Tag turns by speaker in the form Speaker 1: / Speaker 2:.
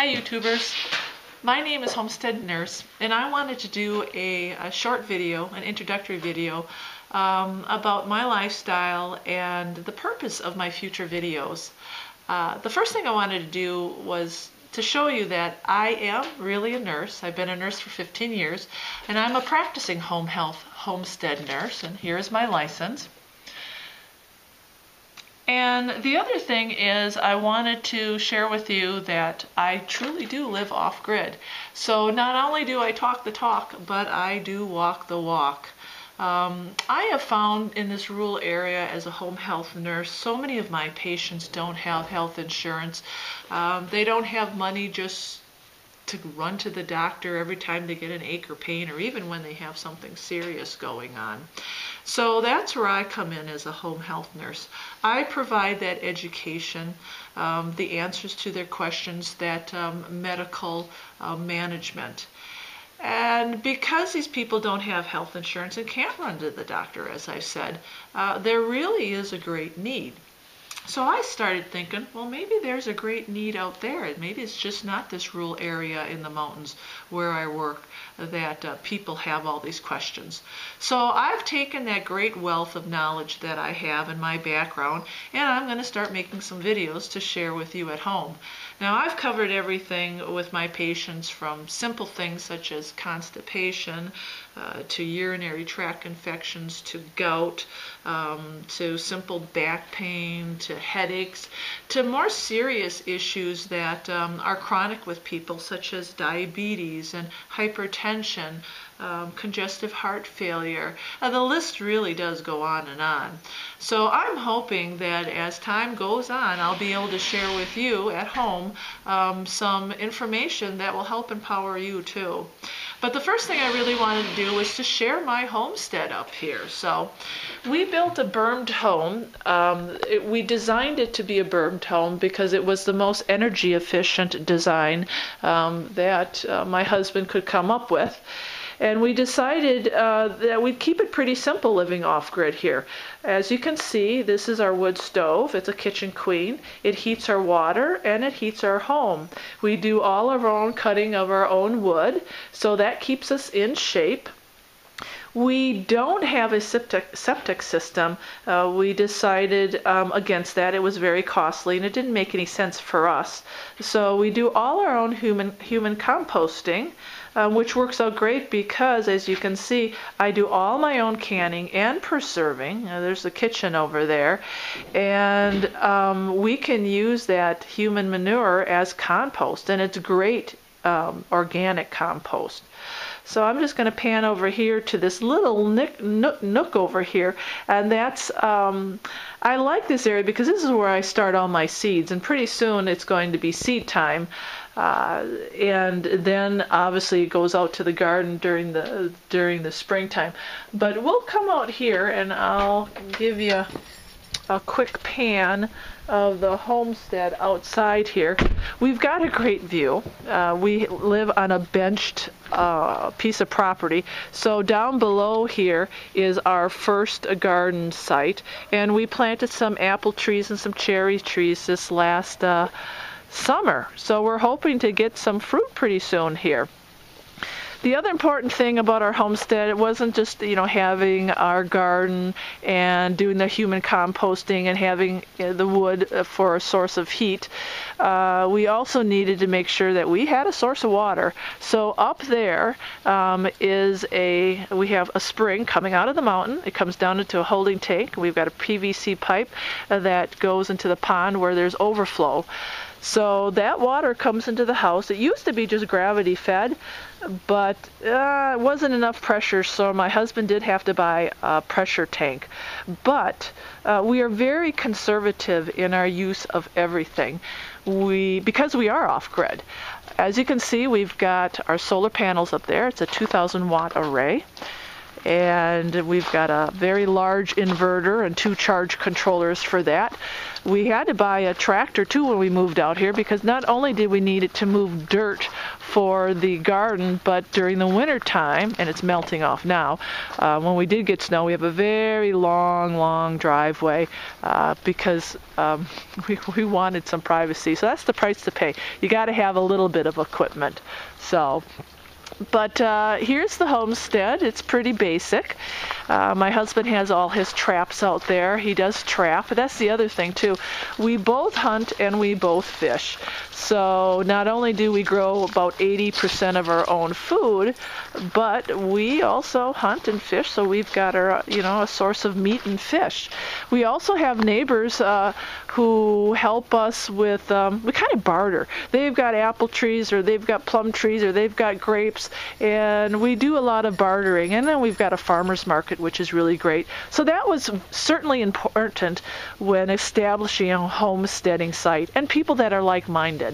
Speaker 1: Hi YouTubers, my name is Homestead Nurse and I wanted to do a short video, an introductory video about my lifestyle and the purpose of my future videos. The first thing I wanted to do was to show you that I am really a nurse. I've been a nurse for 15 years and I'm a practicing home health homestead nurse, and here's my license. And the other thing is I wanted to share with you that I truly do live off-grid. So not only do I talk the talk, but I do walk the walk. I have found in this rural area as a home health nurse, so many of my patients don't have health insurance. They don't have money just to run to the doctor every time they get an ache or pain, or even when they have something serious going on. So that's where I come in as a home health nurse. I provide that education, the answers to their questions, that medical management. And because these people don't have health insurance and can't run to the doctor, as I said, there really is a great need. So I started thinking, well, maybe there's a great need out there. Maybe it's just not this rural area in the mountains where I work that people have all these questions. So I've taken that great wealth of knowledge that I have in my background, and I'm going to start making some videos to share with you at home. Now, I've covered everything with my patients, from simple things such as constipation to urinary tract infections to gout, to simple back pain, to headaches, to more serious issues that are chronic with people, such as diabetes and hypertension, congestive heart failure. The list really does go on and on. So I'm hoping that as time goes on, I'll be able to share with you at home some information that will help empower you too. But the first thing I really wanted to do was to share my homestead up here. So we built a bermed home. We designed it to be a bermed home because it was the most energy efficient design that my husband could come up with. And we decided that we'd keep it pretty simple living off-grid here. As you can see, this is our wood stove. It's a kitchen queen. It heats our water and it heats our home. We do all of our own cutting of our own wood, so that keeps us in shape. We don't have a septic system. We decided against that. It was very costly and it didn't make any sense for us. So we do all our own human composting, which works out great because, as you can see, I do all my own canning and preserving. There's the kitchen over there. And we can use that human manure as compost, and it's great organic compost. So I'm just going to pan over here to this little nook over here, and that's, I like this area because this is where I start all my seeds, and pretty soon it's going to be seed time. And then obviously it goes out to the garden during the springtime. But we'll come out here and I'll give you a quick pan of the homestead outside here. We've got a great view. We live on a benched piece of property. So down below here is our first garden site, and we planted some apple trees and some cherry trees this last summer. So we're hoping to get some fruit pretty soon here. The other important thing about our homestead, it wasn't just, having our garden and doing the human composting and having the wood for a source of heat. We also needed to make sure that we had a source of water. So up there we have a spring coming out of the mountain. It comes down into a holding tank. We've got a PVC pipe that goes into the pond where there's overflow. So that water comes into the house. It used to be just gravity fed, but it wasn't enough pressure, so my husband did have to buy a pressure tank. But we are very conservative in our use of everything because we are off-grid. As you can see, we've got our solar panels up there. It's a 2,000 watt array. and we've got a very large inverter and 2 charge controllers for that. We had to buy a tractor too when we moved out here, because not only did we need it to move dirt for the garden, but during the winter time, and it's melting off now, when we did get snow, we have a very long driveway because we wanted some privacy. So that's the price to pay. You got to have a little bit of equipment. So, but here's the homestead. It's pretty basic. My husband has all his traps out there. He does trap. But that's the other thing too. We both hunt and we both fish. So not only do we grow about 80% of our own food, but we also hunt and fish. So we've got our, a source of meat and fish. We also have neighbors who help us with, we kind of barter. They've got apple trees, or they've got plum trees, or they've got grapes, and we do a lot of bartering. And then we've got a farmer's market, which is really great. So that was certainly important when establishing a homesteading site, and people that are like-minded.